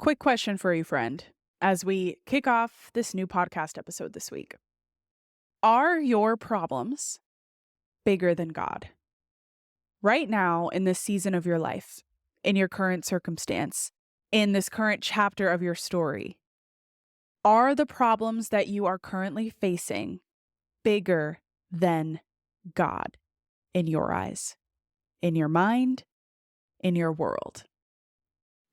Quick question for you, friend, as we kick off this new podcast episode this week. Are your problems bigger than God? Right now, in this season of your life, in your current circumstance, in this current chapter of your story, are the problems that you are currently facing bigger than God in your eyes, in your mind, in your world?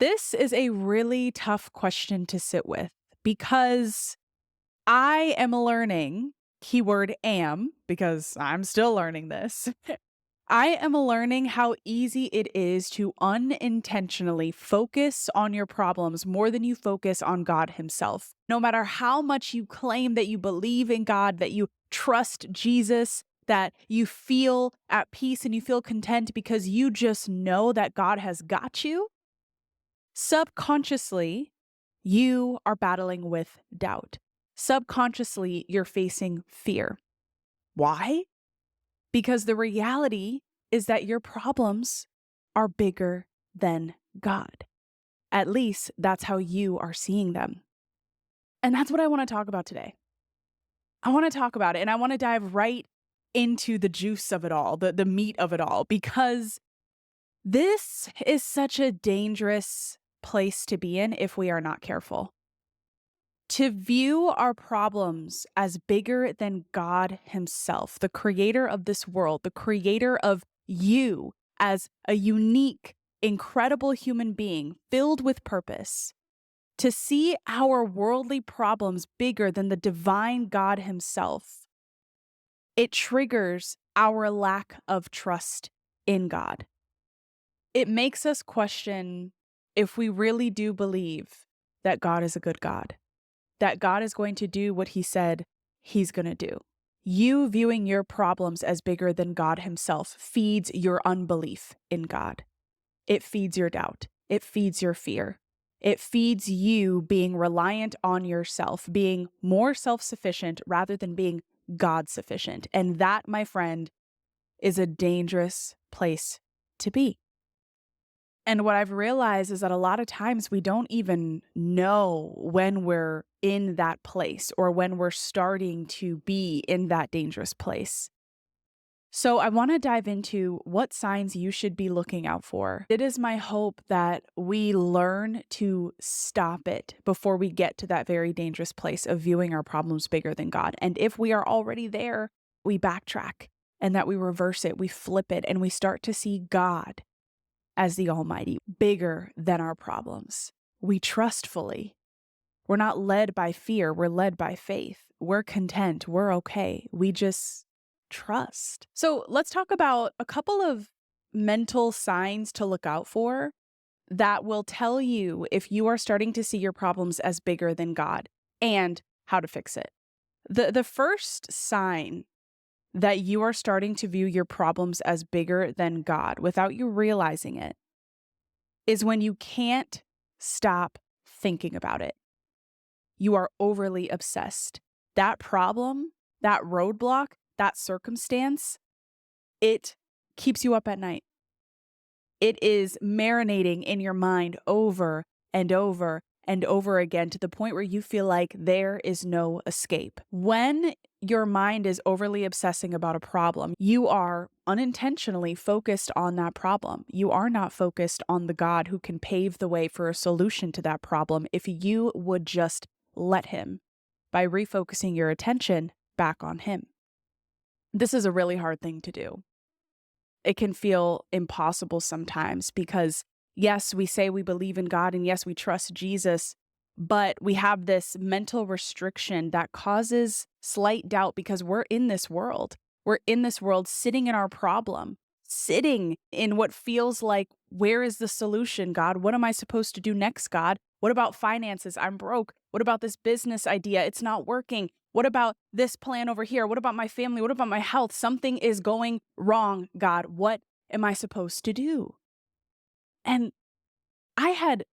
This is a really tough question to sit with because I am learning, keyword am, because I'm still learning this. I am learning how easy it is to unintentionally focus on your problems more than you focus on God Himself. No matter how much you claim that you believe in God, that you trust Jesus, that you feel at peace and you feel content because you just know that God has got you, subconsciously, you are battling with doubt. Subconsciously, you're facing fear. Why? Because the reality is that your problems are bigger than God. At least that's how you are seeing them. And that's what I want to talk about today. I want to talk about it and I want to dive right into the juice of it all, the meat of it all, because this is such a dangerous place to be in if we are not careful. To view our problems as bigger than God Himself, the creator of this world, the creator of you as a unique, incredible human being filled with purpose, to see our worldly problems bigger than the divine God Himself, it triggers our lack of trust in God. It makes us question if we really do believe that God is a good God, that God is going to do what He said He's going to do. You viewing your problems as bigger than God Himself feeds your unbelief in God. It feeds your doubt. It feeds your fear. It feeds you being reliant on yourself, being more self-sufficient rather than being God-sufficient. And that, my friend, is a dangerous place to be. And what I've realized is that a lot of times we don't even know when we're in that place or when we're starting to be in that dangerous place. So I want to dive into what signs you should be looking out for. It is my hope that we learn to stop it before we get to that very dangerous place of viewing our problems bigger than God. And if we are already there, we backtrack and that we reverse it, we flip it, and we start to see God as the Almighty, bigger than our problems. We trust fully. We're not led by fear. We're led by faith. We're content. We're okay. We just trust. So let's talk about a couple of mental signs to look out for that will tell you if you are starting to see your problems as bigger than God and how to fix it. The first sign that you are starting to view your problems as bigger than God without you realizing it is when you can't stop thinking about it. You are overly obsessed. That problem, that roadblock, that circumstance, it keeps you up at night. It is marinating in your mind over and over and over again to the point where you feel like there is no escape. When your mind is overly obsessing about a problem, you are unintentionally focused on that problem. You are not focused on the God who can pave the way for a solution to that problem if you would just let Him by refocusing your attention back on Him. This is a really hard thing to do. It can feel impossible sometimes because yes, we say we believe in God and yes, we trust Jesus, but we have this mental restriction that causes slight doubt because we're in this world. We're in this world sitting in our problem, sitting in what feels like, where is the solution, God? What am I supposed to do next, God? What about finances? I'm broke. What about this business idea? It's not working. What about this plan over here? What about my family? What about my health? Something is going wrong, God. What am I supposed to do? And I had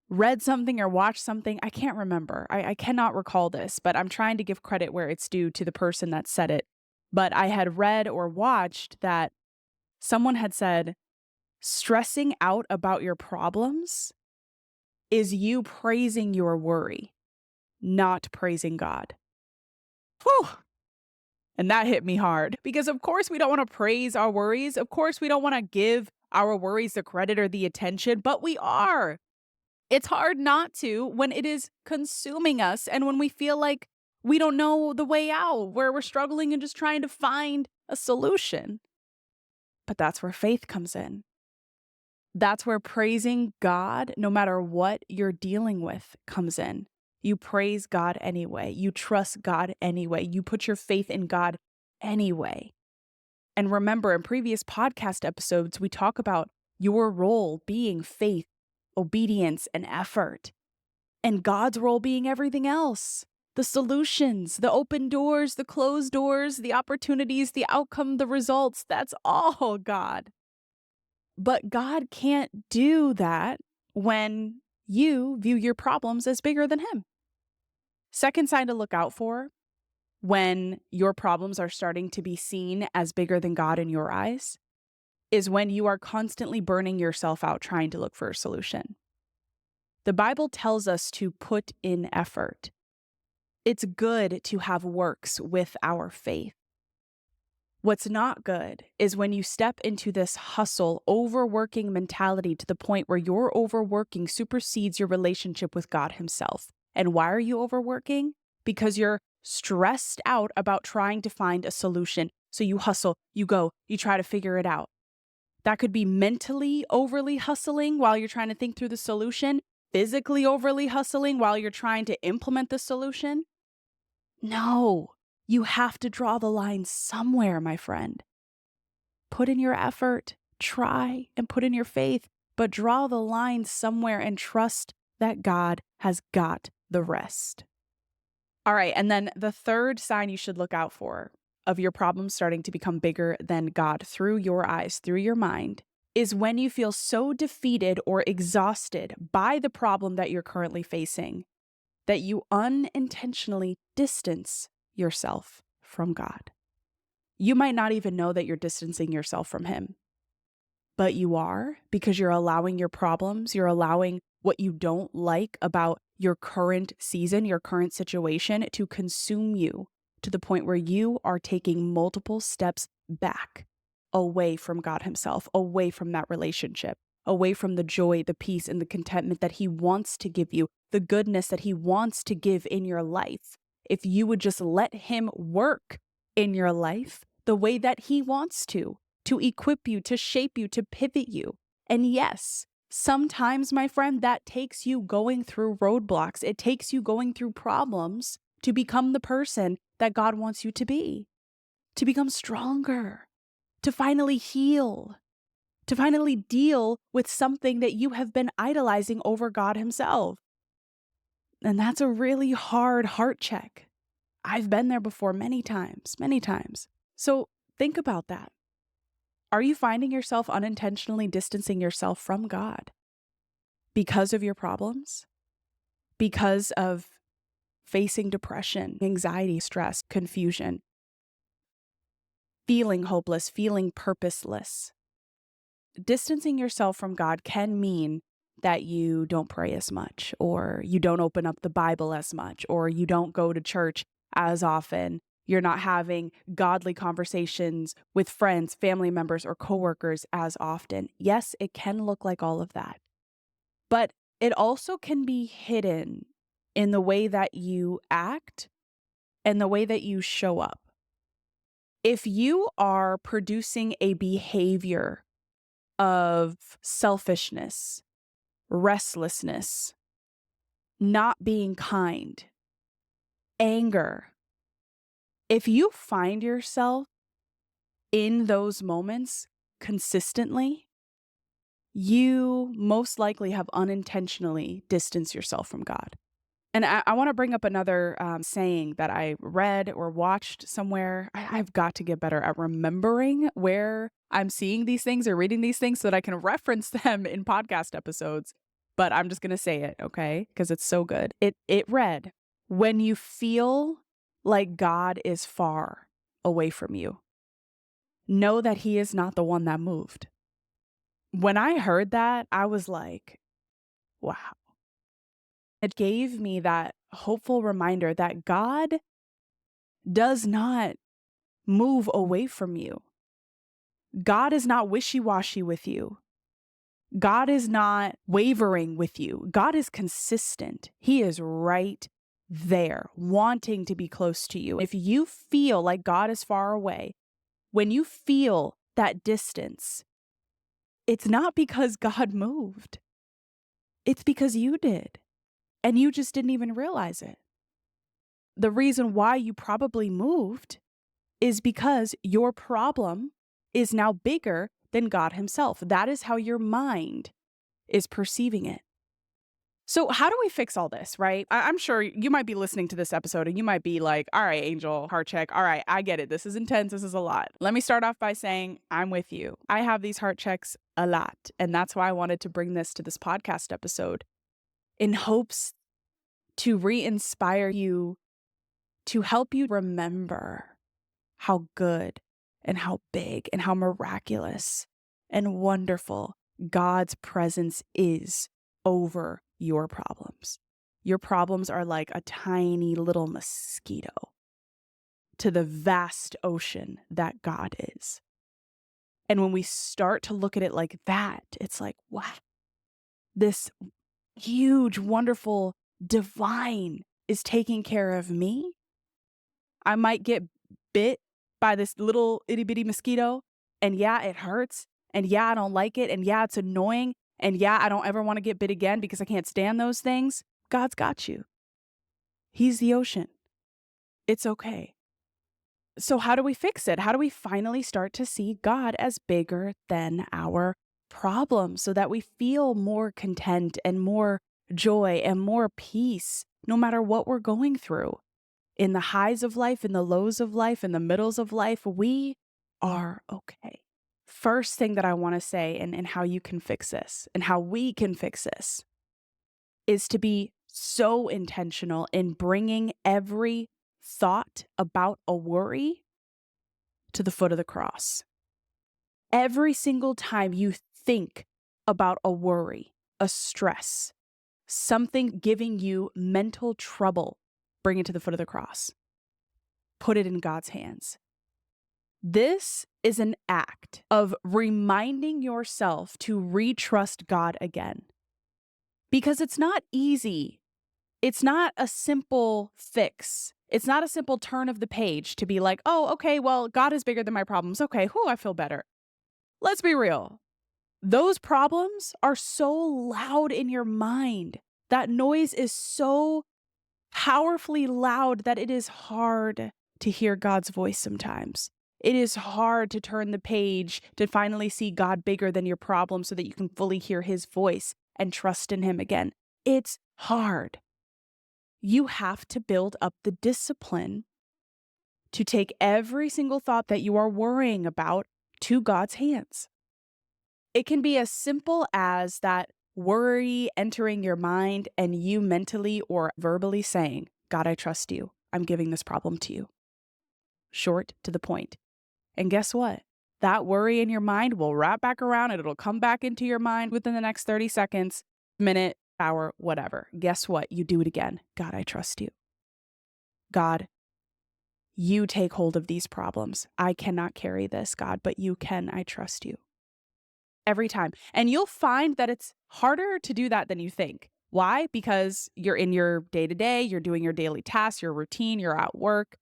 read something or watched something. I can't remember. I cannot recall this, but I'm trying to give credit where it's due to the person that said it. But I had read or watched that someone had said, stressing out about your problems is you praising your worry, not praising God. Whew. And that hit me hard because, of course, we don't want to praise our worries. Of course, we don't want to give our worries the credit or the attention, but we are. It's hard not to when it is consuming us and when we feel like we don't know the way out, where we're struggling and just trying to find a solution. But that's where faith comes in. That's where praising God, no matter what you're dealing with, comes in. You praise God anyway. You trust God anyway. You put your faith in God anyway. And remember, in previous podcast episodes, we talk about your role being faith, obedience, and effort, and God's role being everything else. The solutions, the open doors, the closed doors, the opportunities, the outcome, the results, that's all God. But God can't do that when you view your problems as bigger than Him. Second sign to look out for when your problems are starting to be seen as bigger than God in your eyes is when you are constantly burning yourself out trying to look for a solution. The Bible tells us to put in effort. It's good to have works with our faith. What's not good is when you step into this hustle, overworking mentality to the point where your overworking supersedes your relationship with God Himself. And why are you overworking? Because you're stressed out about trying to find a solution. So you hustle, you go, you try to figure it out. That could be mentally overly hustling while you're trying to think through the solution, physically overly hustling while you're trying to implement the solution. No. You have to draw the line somewhere, my friend. Put in your effort, try, and put in your faith, but draw the line somewhere and trust that God has got the rest. All right, and then the third sign you should look out for of your problems starting to become bigger than God through your eyes, through your mind, is when you feel so defeated or exhausted by the problem that you're currently facing that you unintentionally distance yourself from God. You might not even know that you're distancing yourself from Him, but you are because you're allowing your problems, you're allowing what you don't like about your current season, your current situation to consume you to the point where you are taking multiple steps back, away from God Himself, away from that relationship, away from the joy, the peace, and the contentment that He wants to give you, the goodness that He wants to give in your life. If you would just let Him work in your life the way that He wants to equip you, to shape you, to pivot you. And yes, sometimes, my friend, that takes you going through roadblocks. It takes you going through problems to become the person that God wants you to be, to become stronger, to finally heal, to finally deal with something that you have been idolizing over God Himself. And that's a really hard heart check. I've been there before many times, many times. So think about that. Are you finding yourself unintentionally distancing yourself from God because of your problems? Because of facing depression, anxiety, stress, confusion, feeling hopeless, feeling purposeless? Distancing yourself from God can mean that you don't pray as much, or you don't open up the Bible as much, or you don't go to church as often. You're not having godly conversations with friends, family members, or coworkers as often. Yes, it can look like all of that. But it also can be hidden in the way that you act and the way that you show up. If you are producing a behavior of selfishness, restlessness, not being kind, anger, if you find yourself in those moments consistently, you most likely have unintentionally distanced yourself from God. And I want to bring up another saying that I read or watched somewhere. I've got to get better at remembering where I'm seeing these things or reading these things so that I can reference them in podcast episodes. But I'm just going to say it, okay? Because it's so good. It read, when you feel like God is far away from you, know that He is not the one that moved. When I heard that, I was like, wow. It gave me that hopeful reminder that God does not move away from you. God is not wishy-washy with you. God is not wavering with you. God is consistent. He is right there, wanting to be close to you. If you feel like God is far away, when you feel that distance, it's not because God moved. It's because you did, and you just didn't even realize it. The reason why you probably moved is because your problem is now bigger than God himself. That is how your mind is perceiving it. So how do we fix all this, right? I'm sure you might be listening to this episode and you might be like, all right, Angel, heart check. All right, I get it. This is intense. This is a lot. Let me start off by saying I'm with you. I have these heart checks a lot. And that's why I wanted to bring this to this podcast episode in hopes to re-inspire you, to help you remember how good and how big and how miraculous and wonderful God's presence is over your problems. Your problems are like a tiny little mosquito to the vast ocean that God is. And when we start to look at it like that, it's like, wow, this huge, wonderful, divine is taking care of me. I might get bit by this little itty bitty mosquito, and yeah, it hurts, and yeah, I don't like it, and yeah, it's annoying, and yeah, I don't ever want to get bit again because I can't stand those things. God's got you. He's the ocean. It's okay. So how do we fix it? How do we finally start to see God as bigger than our problems so that we feel more content and more joy and more peace no matter what we're going through? In the highs of life, in the lows of life, in the middles of life, we are okay. First thing that I want to say and how you can fix this and how we can fix this is to be so intentional in bringing every thought about a worry to the foot of the cross. Every single time you think about a worry, a stress, something giving you mental trouble, bring it to the foot of the cross. Put it in God's hands. This is an act of reminding yourself to retrust God again. Because it's not easy. It's not a simple fix. It's not a simple turn of the page to be like, oh, okay, well, God is bigger than my problems. Okay, I feel better. Let's be real. Those problems are so loud in your mind. That noise is so powerfully loud that it is hard to hear God's voice sometimes. It is hard to turn the page to finally see God bigger than your problem so that you can fully hear his voice and trust in him again. It's hard. You have to build up the discipline to take every single thought that you are worrying about to God's hands. It can be as simple as that worry entering your mind and you mentally or verbally saying, God, I trust you. I'm giving this problem to you. Short to the point. And guess what? That worry in your mind will wrap back around and it'll come back into your mind within the next 30 seconds, minute, hour, whatever. Guess what? You do it again. God, I trust you. God, you take hold of these problems. I cannot carry this, God, but you can. I trust you. Every time. And you'll find that it's harder to do that than you think. Why? Because you're in your day-to-day, you're doing your daily tasks, your routine, you're at work.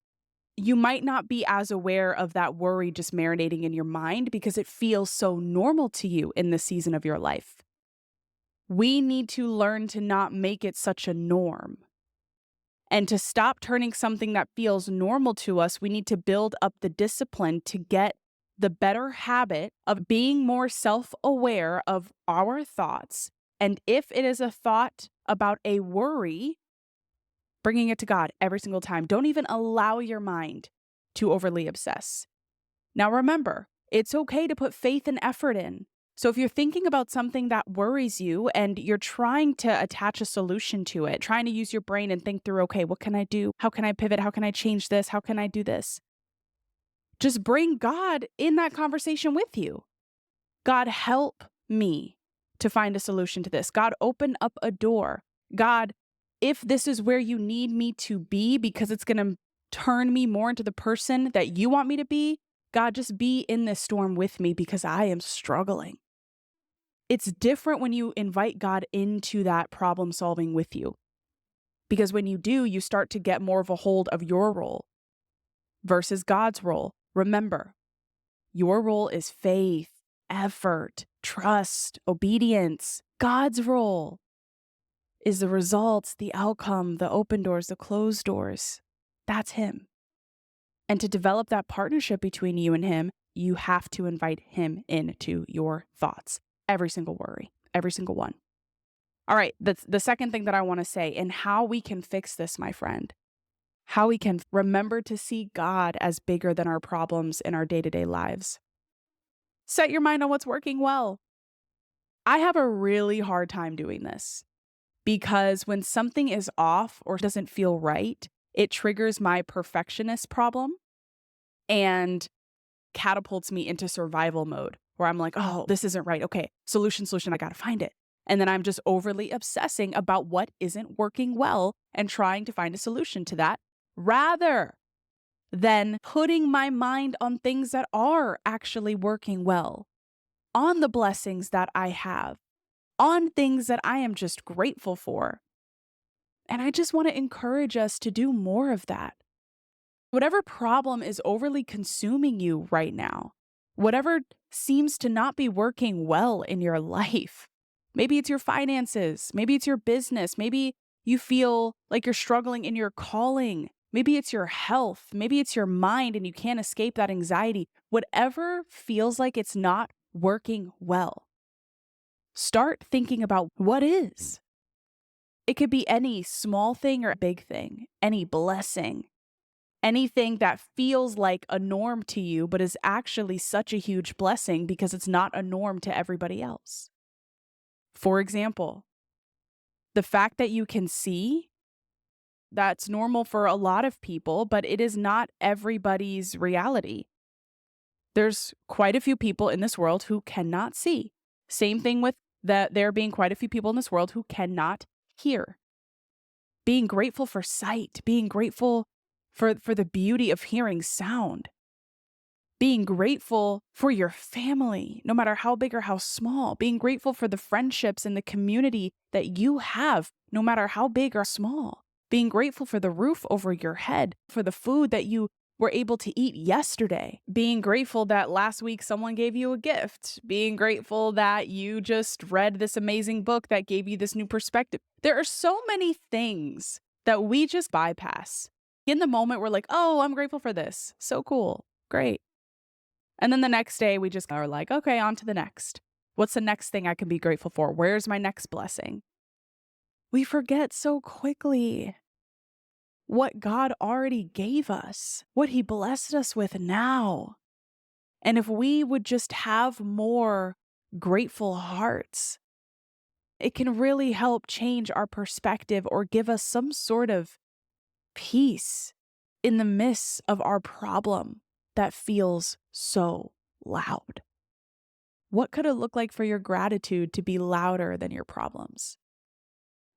You might not be as aware of that worry just marinating in your mind because it feels so normal to you in this season of your life. We need to learn to not make it such a norm. And to stop turning something that feels normal to us, we need to build up the discipline to get the better habit of being more self-aware of our thoughts. And if it is a thought about a worry, bringing it to God every single time. Don't even allow your mind to overly obsess. Now remember, it's okay to put faith and effort in. So if you're thinking about something that worries you and you're trying to attach a solution to it, trying to use your brain and think through, okay, what can I do? How can I pivot? How can I change this? How can I do this? Just bring God in that conversation with you. God, help me to find a solution to this. God, open up a door. God, if this is where you need me to be because it's going to turn me more into the person that you want me to be, God, just be in this storm with me because I am struggling. It's different when you invite God into that problem solving with you. Because when you do, you start to get more of a hold of your role versus God's role. Remember, your role is faith, effort, trust, obedience. God's role is the results, the outcome, the open doors, the closed doors. That's Him. And to develop that partnership between you and Him, you have to invite Him into your thoughts. Every single worry, every single one. All right, the second thing that I want to say, and how we can fix this, my friend, how we can remember to see God as bigger than our problems in our day-to-day lives. Set your mind on what's working well. I have a really hard time doing this because when something is off or doesn't feel right, it triggers my perfectionist problem and catapults me into survival mode where I'm like, oh, this isn't right. Okay, solution, I got to find it. And then I'm just overly obsessing about what isn't working well and trying to find a solution to that rather than putting my mind on things that are actually working well, on the blessings that I have, on things that I am just grateful for. And I just want to encourage us to do more of that. Whatever problem is overly consuming you right now, whatever seems to not be working well in your life, maybe it's your finances, maybe it's your business, maybe you feel like you're struggling in your calling, maybe it's your health, maybe it's your mind and you can't escape that anxiety. Whatever feels like it's not working well, start thinking about what is. It could be any small thing or big thing, any blessing. Anything that feels like a norm to you, but is actually such a huge blessing because it's not a norm to everybody else. For example, the fact that you can see, that's normal for a lot of people, but it is not everybody's reality. There's quite a few people in this world who cannot see. Same thing with there being quite a few people in this world who cannot hear. Being grateful for sight, being grateful for the beauty of hearing sound, being grateful for your family, no matter how big or how small, being grateful for the friendships and the community that you have, no matter how big or small, being grateful for the roof over your head, for the food that you were able to eat yesterday, being grateful that last week someone gave you a gift, being grateful that you just read this amazing book that gave you this new perspective. There are so many things that we just bypass. In the moment, we're like, oh, I'm grateful for this. So cool. Great. And then the next day, we just are like, okay, on to the next. What's the next thing I can be grateful for? Where's my next blessing? We forget so quickly what God already gave us, what He blessed us with now. And if we would just have more grateful hearts, it can really help change our perspective or give us some sort of peace in the midst of our problem that feels so loud. What could it look like for your gratitude to be louder than your problems?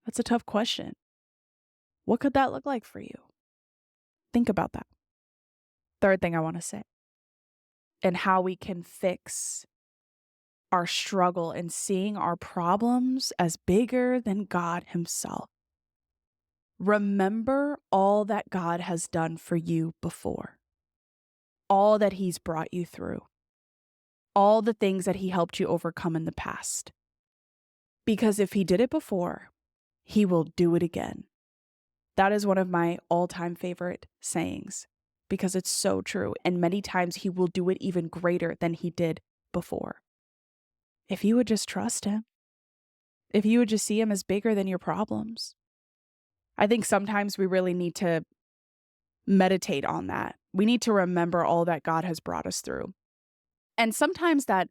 That's a tough question. What could that look like for you? Think about that. Third thing I want to say, and how we can fix our struggle in seeing our problems as bigger than God Himself. Remember all that God has done for you before, all that He's brought you through, all the things that He helped you overcome in the past. Because if He did it before, He will do it again. That is one of my all-time favorite sayings because it's so true. And many times He will do it even greater than He did before. If you would just trust Him, if you would just see Him as bigger than your problems. I think sometimes we really need to meditate on that. We need to remember all that God has brought us through. And sometimes that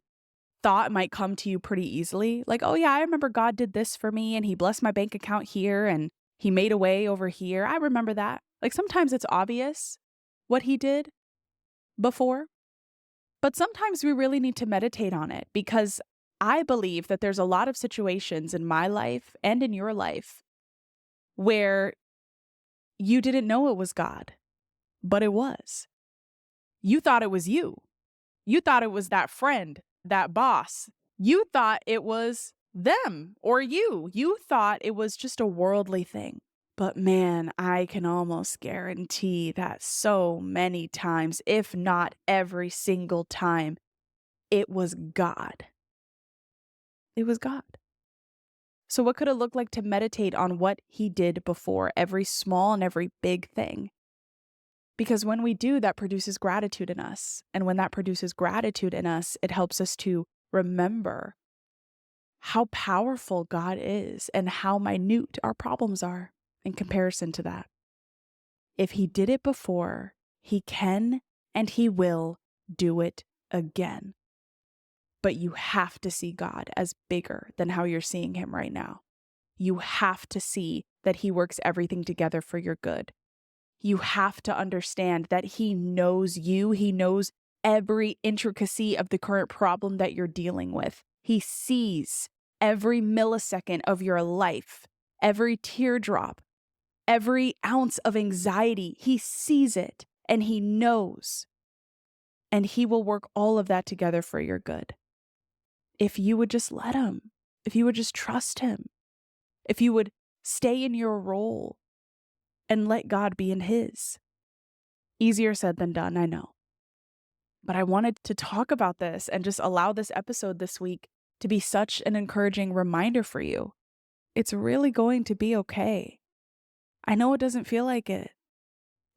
thought might come to you pretty easily. Like, oh yeah, I remember God did this for me and He blessed my bank account here and He made a way over here. I remember that. Like sometimes it's obvious what He did before, but sometimes we really need to meditate on it because I believe that there's a lot of situations in my life and in your life where you didn't know it was God, but it was. You thought it was you. You thought it was that friend, that boss. You thought it was them or you. You thought it was just a worldly thing. But man, I can almost guarantee that so many times, if not every single time, it was God. It was God. So what could it look like to meditate on what he did before, every small and every big thing? Because when we do, that produces gratitude in us. And when that produces gratitude in us, it helps us to remember how powerful God is and how minute our problems are in comparison to that. If he did it before, he can and he will do it again. But you have to see God as bigger than how you're seeing him right now. You have to see that he works everything together for your good. You have to understand that he knows you. He knows every intricacy of the current problem that you're dealing with. He sees every millisecond of your life, every teardrop, every ounce of anxiety. He sees it and he knows. And he will work all of that together for your good. If you would just let him, if you would just trust him, if you would stay in your role and let God be in his. Easier said than done, I know. But I wanted to talk about this and just allow this episode this week to be such an encouraging reminder for you. It's really going to be okay. I know it doesn't feel like it.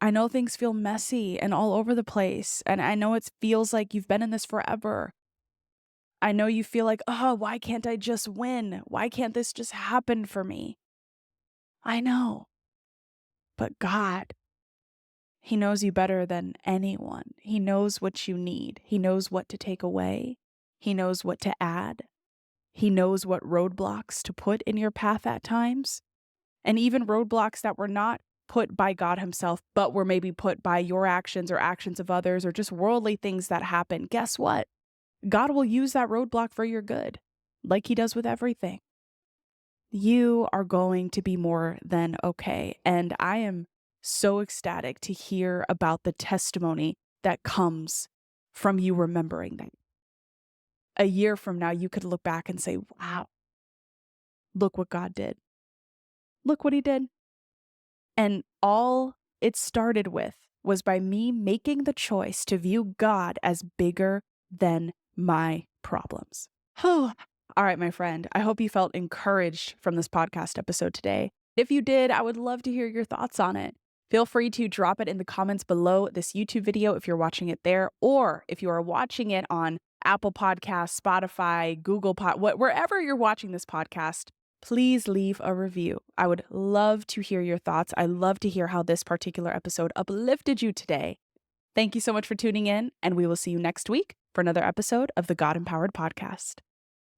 I know things feel messy and all over the place. And I know it feels like you've been in this forever. I know you feel like, oh, why can't I just win? Why can't this just happen for me? I know. But God, he knows you better than anyone. He knows what you need. He knows what to take away. He knows what to add. He knows what roadblocks to put in your path at times. And even roadblocks that were not put by God himself, but were maybe put by your actions or actions of others or just worldly things that happen. Guess what? God will use that roadblock for your good, like he does with everything. You are going to be more than okay. And I am so ecstatic to hear about the testimony that comes from you remembering that. A year from now, you could look back and say, wow, look what God did. Look what he did. And all it started with was by me making the choice to view God as bigger than my problems. All right, my friend, I hope you felt encouraged from this podcast episode today. If you did, I would love to hear your thoughts on it. Feel free to drop it in the comments below this YouTube video if you're watching it there, or if you are watching it on Apple Podcasts, Spotify, Google wherever you're watching this podcast, please leave a review. I would love to hear your thoughts. I love to hear how this particular episode uplifted you today. Thank you so much for tuning in, and we will see you next week for another episode of the God Empowered Podcast.